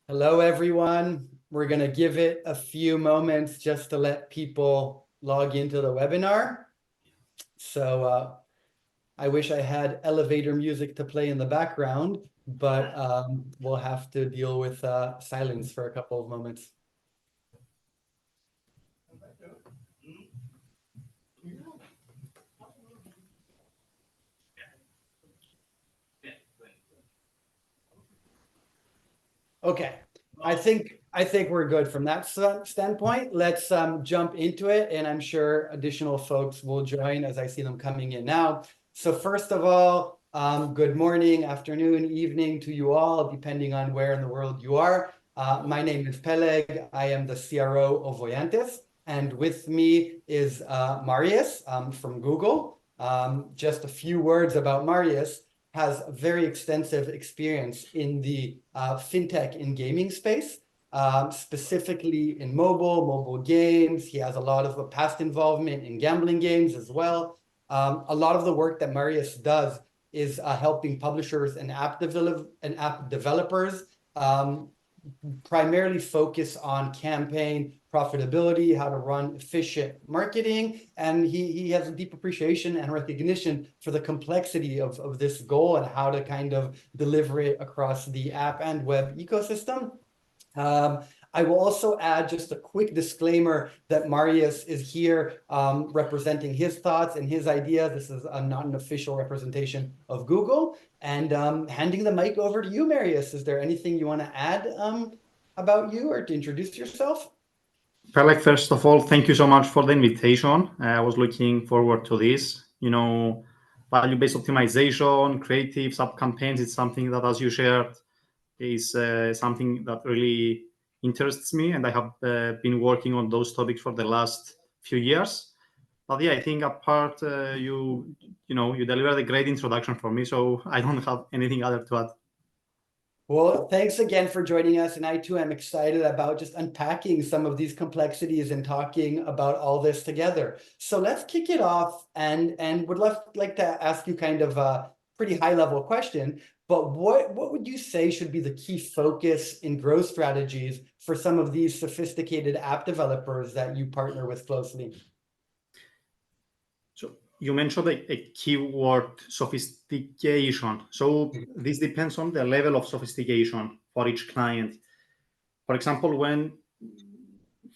Hello, everyone. We're going to give it a few moments just to let people log into the webinar. So I wish I had elevator music to play in the background, but we'll have to deal with silence for a couple of moments. Okay, I think we're good from that standpoint. Let's jump into it, and I'm sure additional folks will join as I see them coming in now. So first of all, good morning, afternoon, evening to you all, depending on where in the world you are. My name is Peleg. I am the CRO of Voyantis, and with me is Marius from Google. Just a few words about Marius. Has very extensive experience in the fintech and gaming space, specifically in mobile games. He has a lot of past involvement in gambling games as well. A lot of the work that Marius does is helping publishers and app developers primarily focus on campaign profitability, how to run efficient marketing, and he has a deep appreciation and recognition for the complexity of this goal and how to kind of deliver it across the app and web ecosystem. I will also add just a quick disclaimer that Marius is here representing his thoughts and his ideas. This is not an official representation of Google. And handing the mic over to you, Marius. Is there anything you want to add about you or to introduce yourself? Peleg, first of all, thank you so much for the invitation. I was looking forward to this. Value-based optimization, creative sub-campaigns, it's something that, as you shared, is something that really interests me, and I have been working on those topics for the last few years. But yeah, I think apart you delivered a great introduction for me, so I don't have anything other to add. Well, thanks again for joining us, and I too am excited about just unpacking some of these complexities and talking about all this together. So let's kick it off, and would like to ask you kind of a pretty high-level question. But what would you say should be the key focus in growth strategies for some of these sophisticated app developers that you partner with closely? So you mentioned a keyword, sophistication. So this depends on the level of sophistication for each client. For example,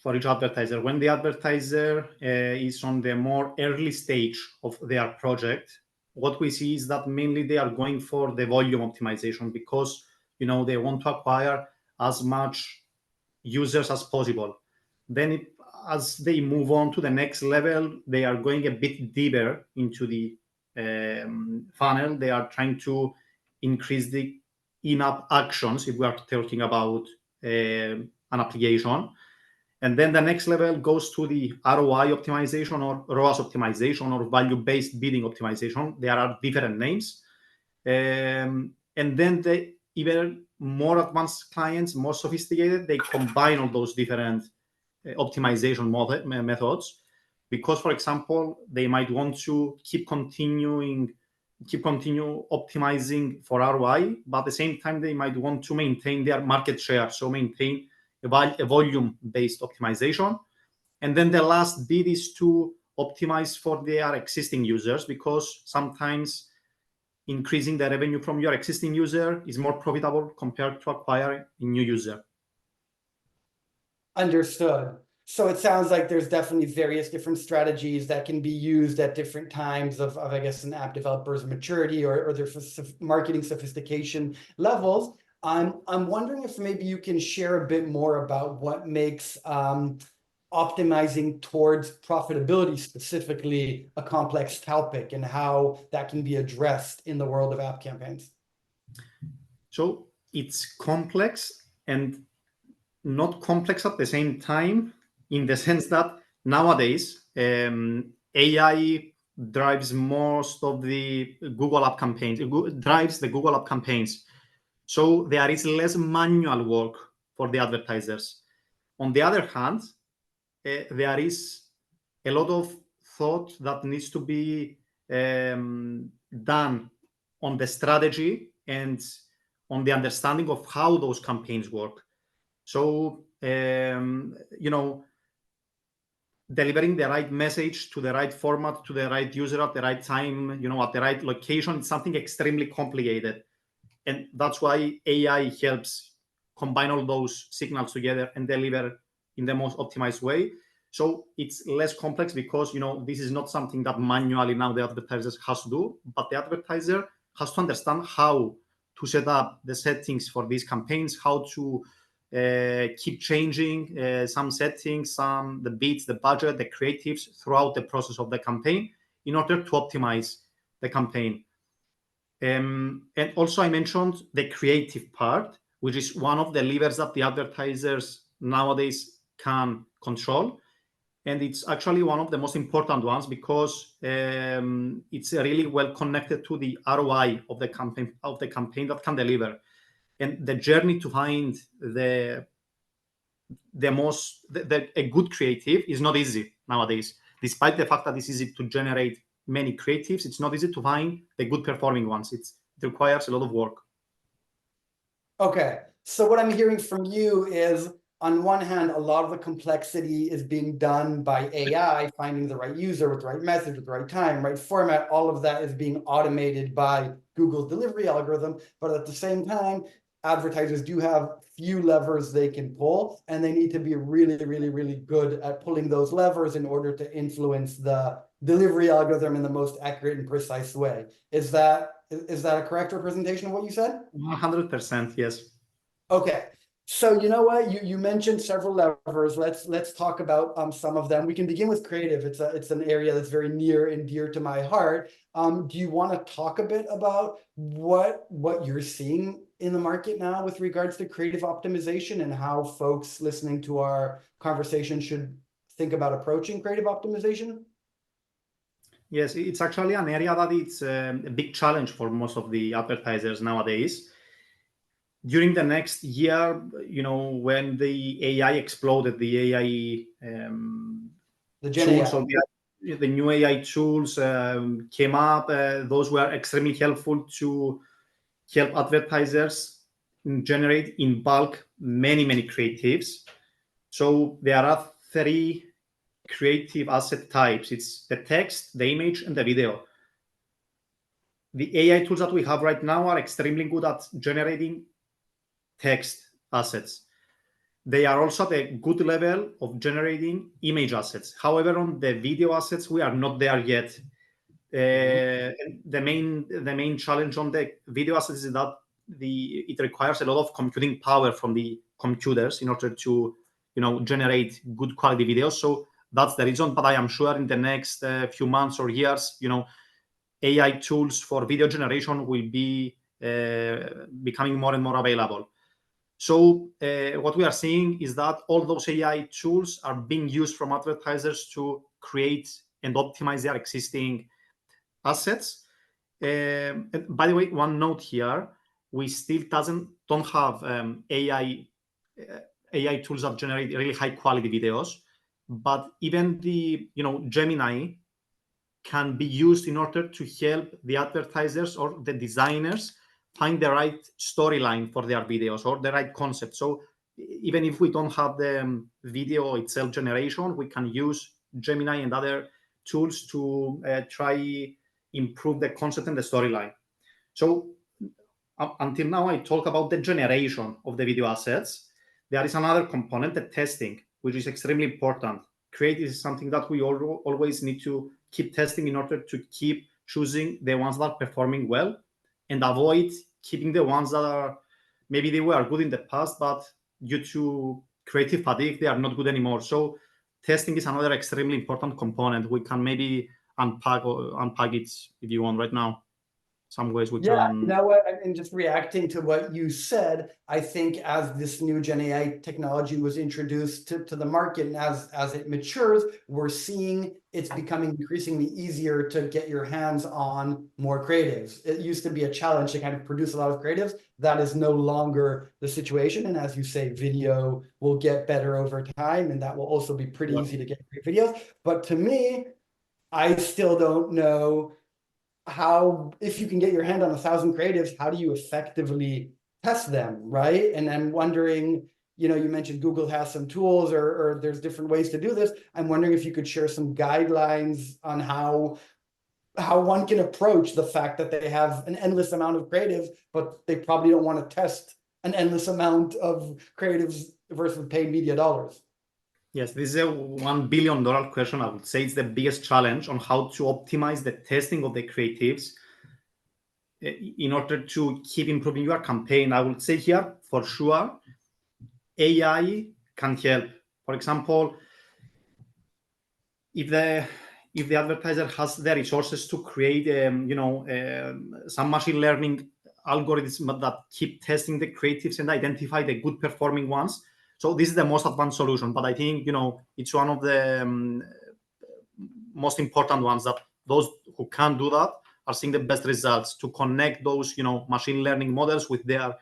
for each advertiser, when the advertiser is on the more early stage of their project, what we see is that mainly they are going for the volume optimization because they want to acquire as much users as possible. Then as they move on to the next level, they are going a bit deeper into the funnel. They are trying to increase the in-app actions if we are talking about an application. And then the next level goes to the ROI optimization or ROAS optimization or value-based bidding optimization. There are different names. And then the even more advanced clients, more sophisticated, they combine all those different optimization methods. Because, for example, they might want to continue optimizing for ROI, but at the same time, they might want to maintain their market share, so maintain a volume-based optimization. And then the last bit is to optimize for their existing users, because sometimes increasing the revenue from your existing user is more profitable compared to acquiring a new user. Understood. So it sounds like there's definitely various different strategies that can be used at different times of I guess, an app developer's maturity or their marketing sophistication levels. I'm wondering if maybe you can share a bit more about what makes optimizing towards profitability specifically a complex topic and how that can be addressed in the world of app campaigns. So it's complex and not complex at the same time, in the sense that nowadays AI drives most of the Google App campaigns. It drives the Google App campaigns. So there is less manual work for the advertisers. On the other hand, there is a lot of thought that needs to be done on the strategy and on the understanding of how those campaigns work. So, delivering the right message to the right format, to the right user at the right time, at the right location, it's something extremely complicated. And that's why AI helps combine all those signals together and deliver in the most optimized way. So it's less complex because, this is not something that manually now the advertisers has to do, but the advertiser has to understand how to set up the settings for these campaigns, how to keep changing some settings, the beats, the budget, the creatives throughout the process of the campaign in order to optimize the campaign. And also I mentioned the creative part, which is one of the levers that the advertisers nowadays can control. And it's actually one of the most important ones because it's really well connected to the ROI of the campaign that can deliver. And the journey to find a good creative is not easy nowadays. Despite the fact that it's easy to generate many creatives, it's not easy to find the good performing ones. It requires a lot of work. Okay, so what I'm hearing from you is, on one hand, a lot of the complexity is being done by AI, finding the right user with the right message, with the right time, right format. All of that is being automated by Google's delivery algorithm. But at the same time, advertisers do have few levers they can pull, and they need to be really, really, really good at pulling those levers in order to influence the delivery algorithm in the most accurate and precise way. Is that a correct representation of what you said? 100%, yes. Okay, so you know what? You mentioned several levers. Let's talk about some of them. We can begin with creative. It's an area that's very near and dear to my heart. Do you want to talk a bit about what you're seeing in the market now with regards to creative optimization and how folks listening to our conversation should think about approaching creative optimization? Yes, it's actually an area that it's a big challenge for most of the advertisers nowadays. During the next year, when the AI exploded, the AI The Gen tools AI. or the new AI tools came up, those were extremely helpful to help advertisers generate in bulk many, many creatives. So there are 3 creative asset types. It's the text, the image, and the video. The AI tools that we have right now are extremely good at generating text assets. They are also at a good level of generating image assets. However, on the video assets, we are not there yet. The main challenge on the video assets is that it requires a lot of computing power from the computers in order to generate good quality videos. So that's the reason. But I am sure in the next few months or years, AI tools for video generation will be becoming more and more available. So what we are seeing is that all those AI tools are being used from advertisers to create and optimize their existing assets. And by the way, one note here: we still don't have AI tools that generate really high quality videos, but even the Gemini can be used in order to help the advertisers or the designers find the right storyline for their videos or the right concept. So even if we don't have the video itself generation, we can use Gemini and other tools to try improve the concept and the storyline. So until now, I talk about the generation of the video assets. There is another component, the testing, which is extremely important. Creative is something that we always need to keep testing in order to keep choosing the ones that are performing well and avoid keeping the ones that are maybe they were good in the past, but due to creative fatigue, they are not good anymore. So testing is another extremely important component. We can maybe unpack it if you want right now. Some ways we can. You know what? And just reacting to what you said, I think as this new Gen AI technology was introduced to the market and as it matures, we're seeing it's becoming increasingly easier to get your hands on more creatives. It used to be a challenge to kind of produce a lot of creatives. That is no longer the situation. And as you say, video will get better over time, and that will also be pretty easy to get great videos. But to me, I still don't know how, if you can get your hand on 1,000 creatives, how do you effectively test them, right? And I'm wondering, you know, you mentioned Google has some tools or there's different ways to do this. I'm wondering if you could share some guidelines on how one can approach the fact that they have an endless amount of creatives, but they probably don't want to test an endless amount of creatives versus paid media dollars. Yes, this is a $1 billion question. I would say it's the biggest challenge on how to optimize the testing of the creatives in order to keep improving your campaign. I would say here, for sure, AI can help. For example, if the advertiser has the resources to create, some machine learning algorithms that keep testing the creatives and identify the good performing ones. So this is the most advanced solution, but I think, it's one of the most important ones, that those who can do that are seeing the best results, to connect those, machine learning models with their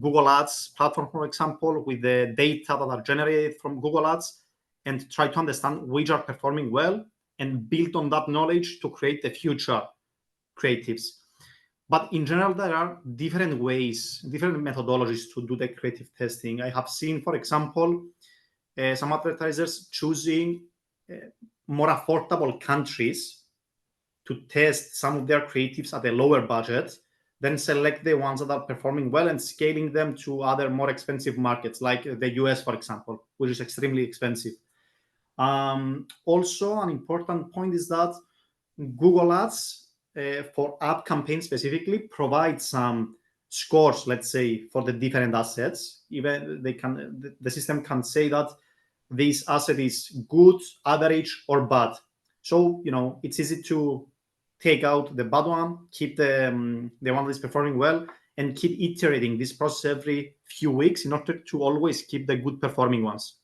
Google Ads platform, for example, with the data that are generated from Google Ads, and try to understand which are performing well and build on that knowledge to create the future creatives. But in general, there are different ways, different methodologies to do the creative testing. I have seen, for example, some advertisers choosing more affordable countries to test some of their creatives at a lower budget, then select the ones that are performing well and scaling them to other more expensive markets, like the US, for example, which is extremely expensive. Also, an important point is that Google Ads, for app campaigns specifically, provide some scores, let's say, for the different assets. Even the system can say that this asset is good, average, or bad. So, it's easy to take out the bad one, keep the one that is performing well, and keep iterating this process every few weeks in order to always keep the good performing ones.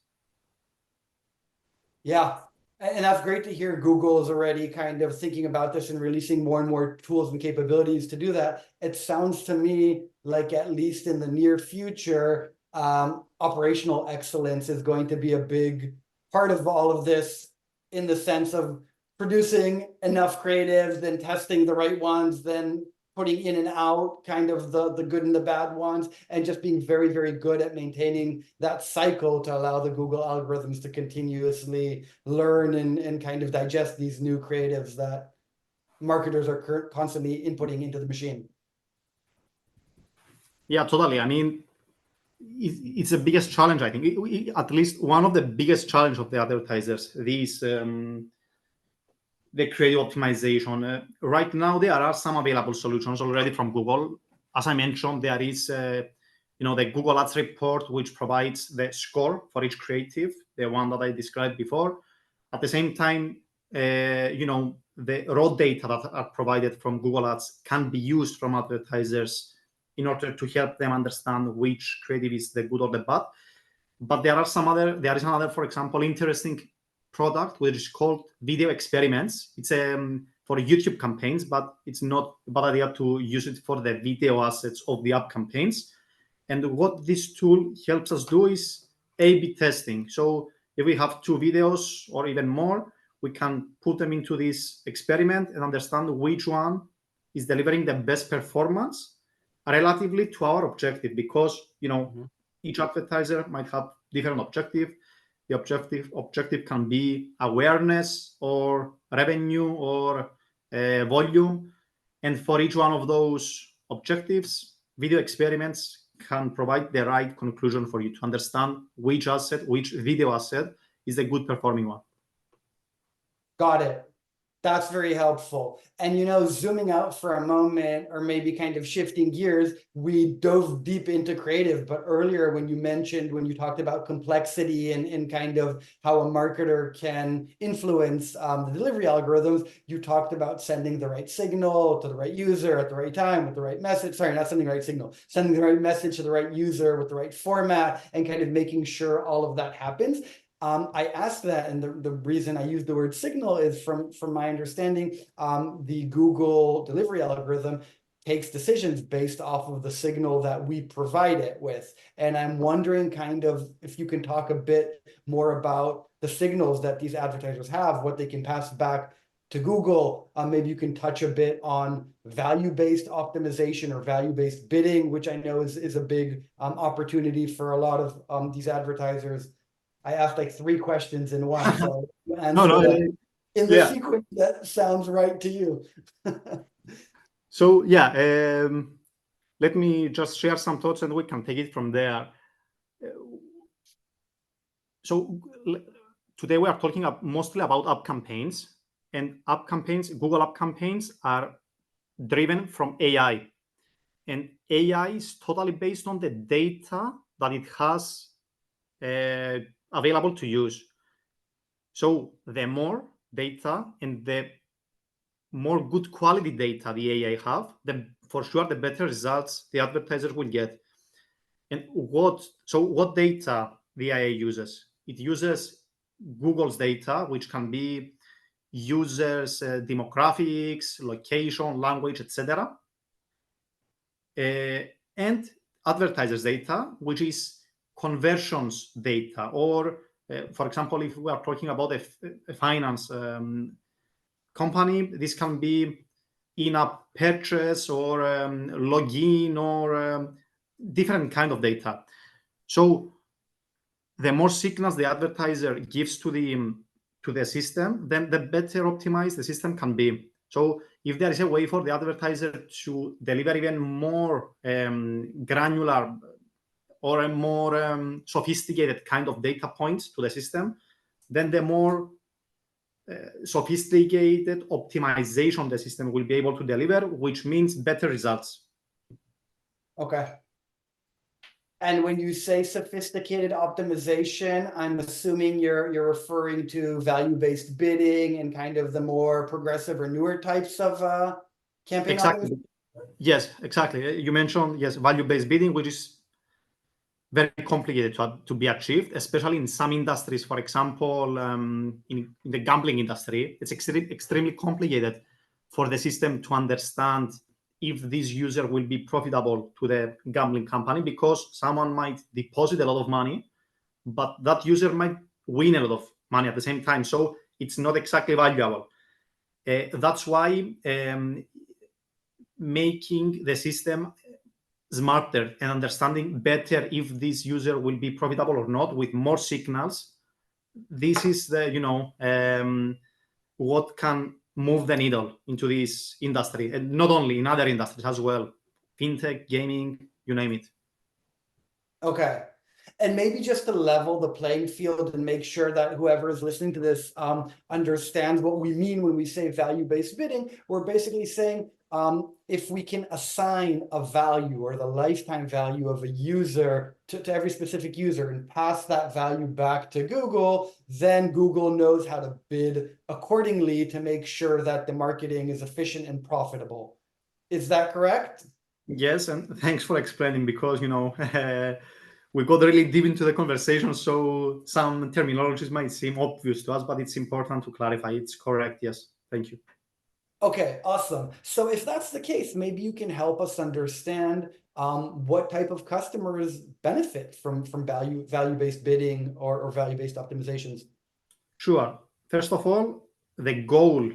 Yeah. And that's great to hear. Google is already kind of thinking about this and releasing more and more tools and capabilities to do that. It sounds to me like, at least in the near future, operational excellence is going to be a big part of all of this, in the sense of producing enough creatives, then testing the right ones, then putting in and out kind of the good and the bad ones, and just being very, very good at maintaining that cycle to allow the Google algorithms to continuously learn and kind of digest these new creatives that marketers are constantly inputting into the machine. Yeah, totally. I mean, it's the biggest challenge, I think. At least one of the biggest challenge of the advertisers, the creative optimization. Right now, there are some available solutions already from Google. As I mentioned, there is, the Google Ads report, which provides the score for each creative, the one that I described before. At the same time, the raw data that are provided from Google Ads can be used from advertisers in order to help them understand which creative is the good or the bad. But there is another, for example, interesting product which is called Video Experiments. It's for YouTube campaigns, but it's not a bad idea to use it for the video assets of the app campaigns. And what this tool helps us do is A/B testing. So if we have 2 videos or even more, we can put them into this experiment and understand which one is delivering the best performance relatively to our objective, because each advertiser might have different objective. The objective can be awareness or revenue or volume, and for each one of those objectives, video experiments can provide the right conclusion for you to understand which video asset is a good performing one. Got it. That's very helpful. And, zooming out for a moment, or maybe kind of shifting gears, we dove deep into creative, but earlier when you talked about complexity and kind of how a marketer can influence the delivery algorithms, you talked about sending the right signal to the right user at the right time with the right message. Sorry, not sending the right signal, sending the right message to the right user with the right format, and kind of making sure all of that happens. I asked that, and the reason I use the word signal is from my understanding, the Google delivery algorithm takes decisions based off of the signal that we provide it with. And I'm wondering kind of if you can talk a bit more about the signals that these advertisers have, what they can pass back to Google. Maybe you can touch a bit on value-based optimization or value-based bidding, which I know is a big opportunity for a lot of these advertisers. I asked like 3 questions in one, so you answer that in the sequence that sounds right to you. So yeah, let me just share some thoughts and we can take it from there. So today we are talking mostly about app campaigns, and app campaigns, Google app campaigns, are driven from AI, and AI is totally based on the data that it has available to use. So the more data and the more good quality data the AI have, for sure the better results the advertisers will get. And what data the AI uses? It uses Google's data, which can be users' demographics, location, language, etc., and advertisers' data, which is conversions data. Or, for example, if we are talking about a finance company, this can be in-app purchase or login or different kind of data. So the more signals the advertiser gives to the system, then the better optimized the system can be. So if there is a way for the advertiser to deliver even more granular or a more sophisticated kind of data points to the system, then the more sophisticated optimization the system will be able to deliver, which means better results. Okay. And when you say sophisticated optimization, I'm assuming you're referring to value-based bidding and kind of the more progressive or newer types of campaign optimization? Yes, exactly. You mentioned, yes, value-based bidding, which is very complicated to be achieved, especially in some industries. For example, in the gambling industry, it's extremely complicated for the system to understand if this user will be profitable to the gambling company, because someone might deposit a lot of money, but that user might win a lot of money at the same time. So it's not exactly valuable. That's why making the system smarter and understanding better if this user will be profitable or not with more signals, this is the what can move the needle into this industry, and not only in other industries as well, fintech, gaming, you name it. Okay. And maybe just to level the playing field and make sure that whoever is listening to this understands what we mean when we say value-based bidding. We're basically saying if we can assign a value or the lifetime value of a user to every specific user and pass that value back to Google, then Google knows how to bid accordingly to make sure that the marketing is efficient and profitable. Is that correct? Yes, and thanks for explaining, because we got really deep into the conversation, so some terminologies might seem obvious to us, but it's important to clarify. It's correct. Yes, thank you. Okay, awesome. So if that's the case, maybe you can help us understand what type of customers benefit from value-based bidding or value-based optimizations. Sure. First of all, the goal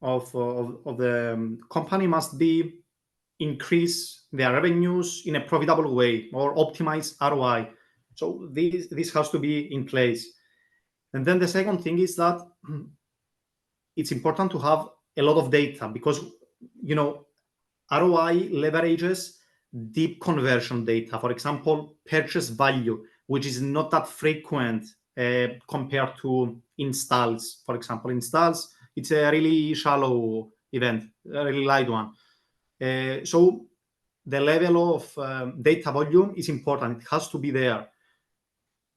of the company must be increase their revenues in a profitable way or optimize ROI. So this has to be in place. And then the second thing is that it's important to have a lot of data, because ROI leverages deep conversion data. For example, purchase value, which is not that frequent compared to installs. For example, installs, it's a really shallow event, a really light one. So the level of data volume is important. It has to be there,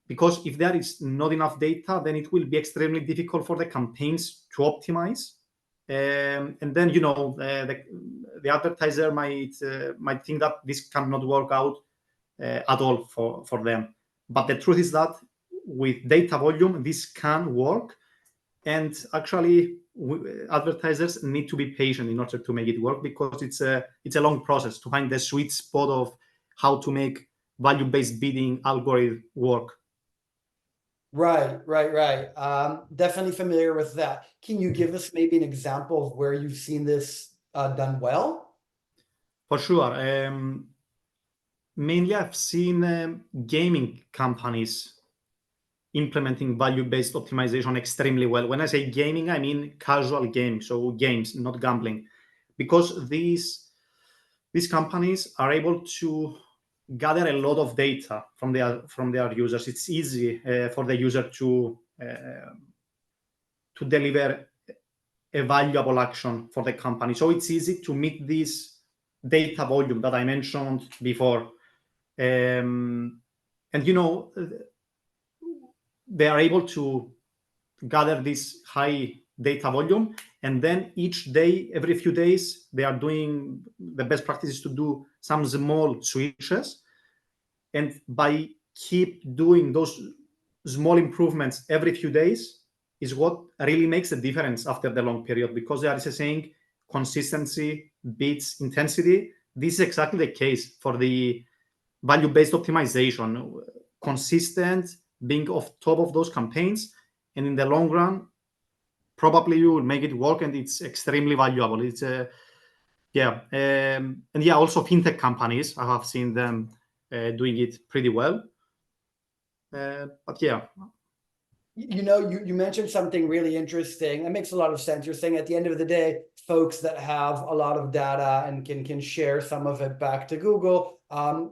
because if there is not enough data, then it will be extremely difficult for the campaigns to optimize. And then the advertiser might think that this cannot work out at all for them. But the truth is that with data volume, this can work. And actually, advertisers need to be patient in order to make it work, because it's a long process to find the sweet spot of how to make value-based bidding algorithm work. Right. Definitely familiar with that. Can you give us maybe an example of where you've seen this done well? For sure. Mainly, I've seen gaming companies implementing value-based optimization extremely well. When I say gaming, I mean casual games, so games, not gambling, because these companies are able to gather a lot of data from their users. It's easy for the user to deliver a valuable action for the company. So it's easy to meet this data volume that I mentioned before. And they are able to gather this high data volume, and then each day, every few days, they are doing the best practices to do some small switches, and by keep doing those small improvements every few days is what really makes a difference after the long period, because there is a saying, consistency beats intensity. This is exactly the case for the value-based optimization. Consistent, being off top of those campaigns, and in the long run probably you will make it work, and it's extremely valuable. It's and yeah, also fintech companies, I have seen them doing it pretty well. But yeah, You mentioned something really interesting. That makes a lot of sense. You're saying at the end of the day, folks that have a lot of data and can share some of it back to Google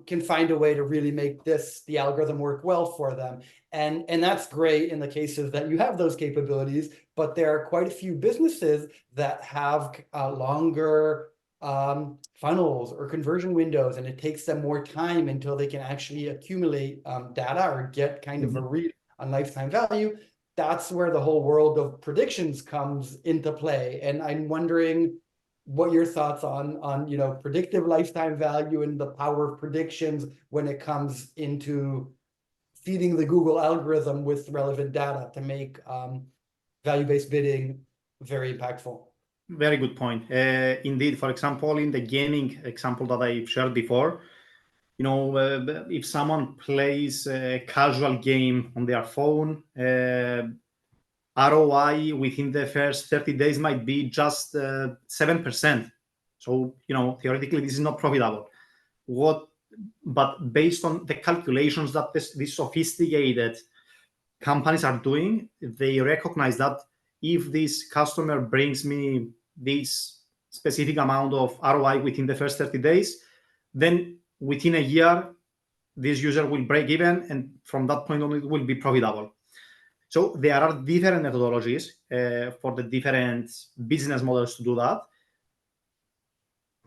can find a way to really make the algorithm work well for them. And that's great in the cases that you have those capabilities, but there are quite a few businesses that have longer funnels or conversion windows, and it takes them more time until they can actually accumulate data or get kind of a read on lifetime value. That's where the whole world of predictions comes into play. And I'm wondering what your thoughts on predictive lifetime value and the power of predictions when it comes into feeding the Google algorithm with relevant data to make value-based bidding very impactful. very good point. Indeed, for example, in the gaming example that I shared before, if someone plays a casual game on their phone, ROI within the first 30 days might be just 7%. So, theoretically, this is not profitable. But based on the calculations that these sophisticated companies are doing, they recognize that if this customer brings me this specific amount of ROI within the first 30 days, then within a year, this user will break even, and from that point on, it will be profitable. So there are different methodologies for the different business models to do that.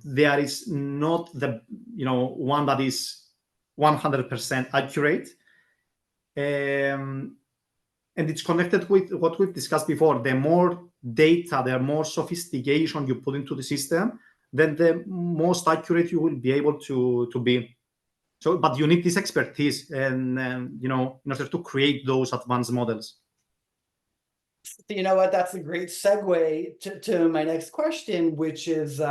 There is not the one that is 100% accurate, and it's connected with what we've discussed before. The more data, the more sophistication you put into the system, then the most accurate you will be able to be. So, but you need this expertise, and in order to create those advanced models. You know what? That's a great segue to my next question, which is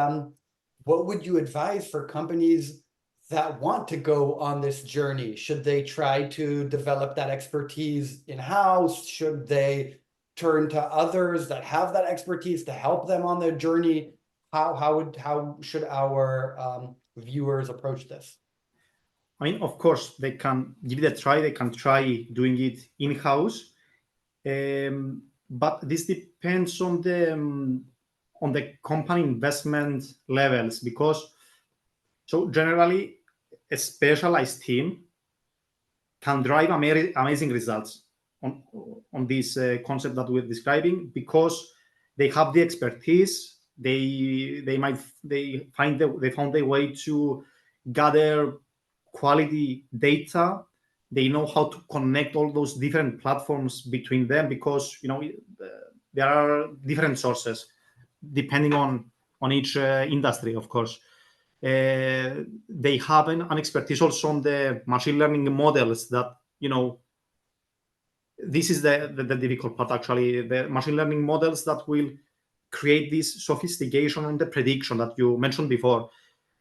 what would you advise for companies that want to go on this journey? Should they try to develop that expertise in-house? Should they turn to others that have that expertise to help them on their journey? How should our viewers approach this? I mean, of course, they can give it a try. They can try doing it in-house, but this depends on the company investment levels, because so generally a specialized team can drive amazing results on this concept that we're describing, because they have the expertise. They found a way to gather quality data. They know how to connect all those different platforms between them, because there are different sources depending on each industry, of course. They have an expertise also on the machine learning models that this is the difficult part, actually. The machine learning models that will create this sophistication on the prediction that you mentioned before.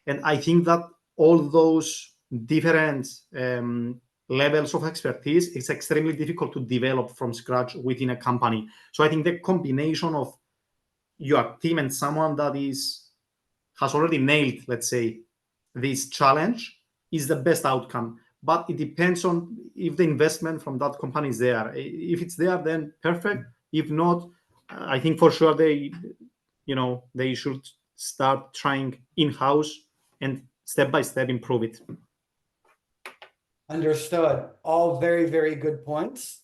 And I think that all those different levels of expertise, it's extremely difficult to develop from scratch within a company. So I think the combination of your team and someone that has already nailed, let's say, this challenge is the best outcome. But it depends on if the investment from that company is there. If it's there, then perfect. If not, I think for sure they should start trying in-house and step by step improve it. Understood. All very, very good points.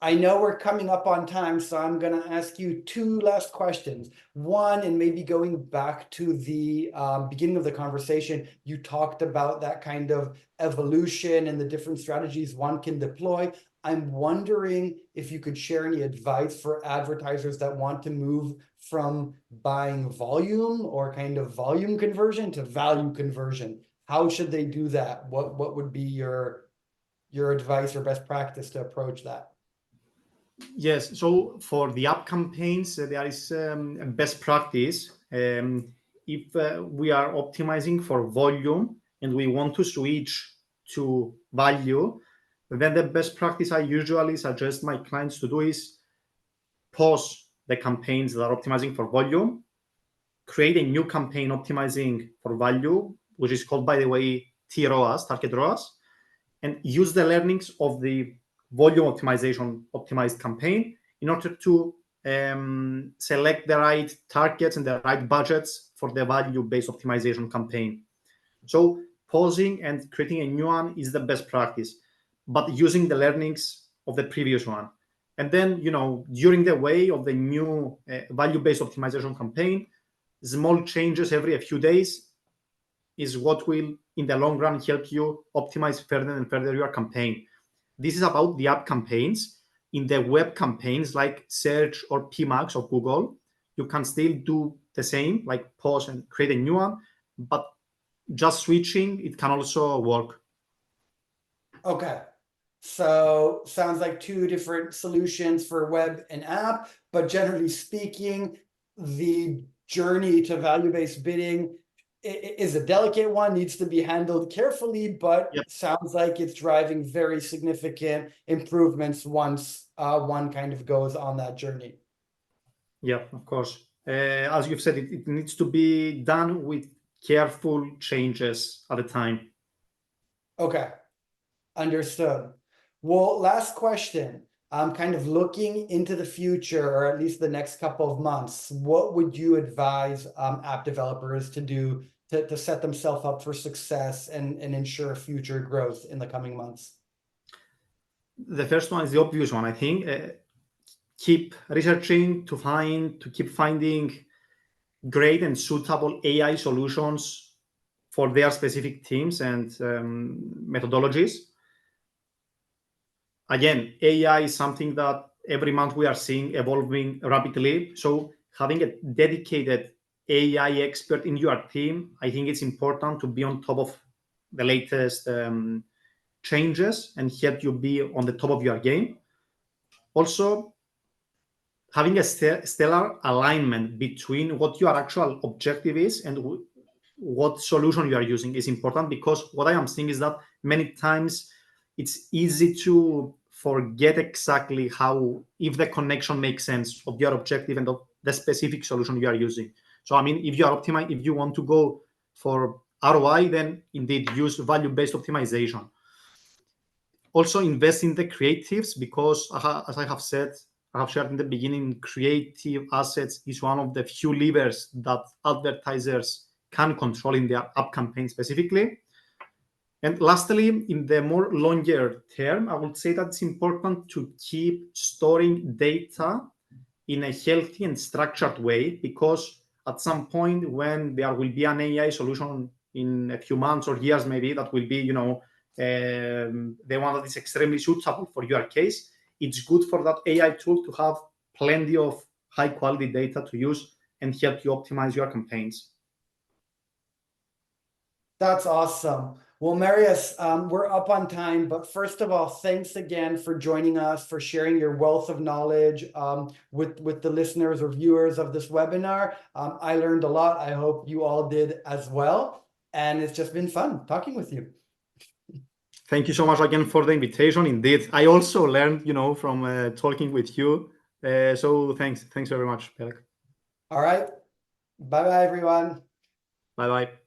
I know we're coming up on time, so I'm going to ask you two last questions. One, and maybe going back to the beginning of the conversation, you talked about that kind of evolution and the different strategies one can deploy. I'm wondering if you could share any advice for advertisers that want to move from buying volume or kind of volume conversion to value conversion. How should they do that? What would be your advice or best practice to approach that? Yes, so for the app campaigns, there is a best practice. If we are optimizing for volume and we want to switch to value, then the best practice I usually suggest my clients to do is pause the campaigns that are optimizing for volume, create a new campaign optimizing for value, which is called, by the way, ROAS, target ROAS, and use the learnings of the volume optimized campaign in order to select the right targets and the right budgets for the value-based optimization campaign. So pausing and creating a new one is the best practice, but using the learnings of the previous one. And then, during the way of the new value-based optimization campaign, small changes every a few days is what will, in the long run, help you optimize further and further your campaign. This is about the app campaigns. In the web campaigns, like search or PMax or Google, you can still do the same, like pause and create a new one, but just switching, it can also work. Okay. So sounds like two different solutions for web and app, but generally speaking, the journey to value-based bidding is a delicate one, needs to be handled carefully, but Yep. sounds like it's driving very significant improvements once one kind of goes on that journey. Yeah, of course. As you've said, it needs to be done with careful changes at a time. Okay, understood. Well, last question. Kind of looking into the future, or at least the next couple of months, what would you advise app developers to do to set themselves up for success and ensure future growth in the coming months? The first one is the obvious one, I think. Keep researching to keep finding great and suitable AI solutions for their specific teams and methodologies. Again, AI is something that every month we are seeing evolving rapidly. So having a dedicated AI expert in your team, I think it's important to be on top of the latest changes and help you be on the top of your game. Also, having a stellar alignment between what your actual objective is and what solution you are using is important, because what I am seeing is that many times it's easy to forget exactly if the connection makes sense of your objective and of the specific solution you are using. So, I mean, if you want to go for ROI, then indeed use value-based optimization. Also invest in the creatives, because as I have shared in the beginning, creative assets is one of the few levers that advertisers can control in their app campaign specifically. And lastly, in the more longer term, I would say that it's important to keep storing data in a healthy and structured way, because at some point when there will be an AI solution in a few months or years, maybe, that will be, the one that is extremely suitable for your case, it's good for that AI tool to have plenty of high quality data to use and help you optimize your campaigns. That's awesome. Well, Marius, we're up on time, but first of all, thanks again for joining us, for sharing your wealth of knowledge with the listeners or viewers of this webinar. I learned a lot. I hope you all did as well. And it's just been fun talking with you. Thank you so much again for the invitation. Indeed, I also learned, from talking with you. So thanks very much, Pelek. All right. Bye-bye, everyone. Bye bye.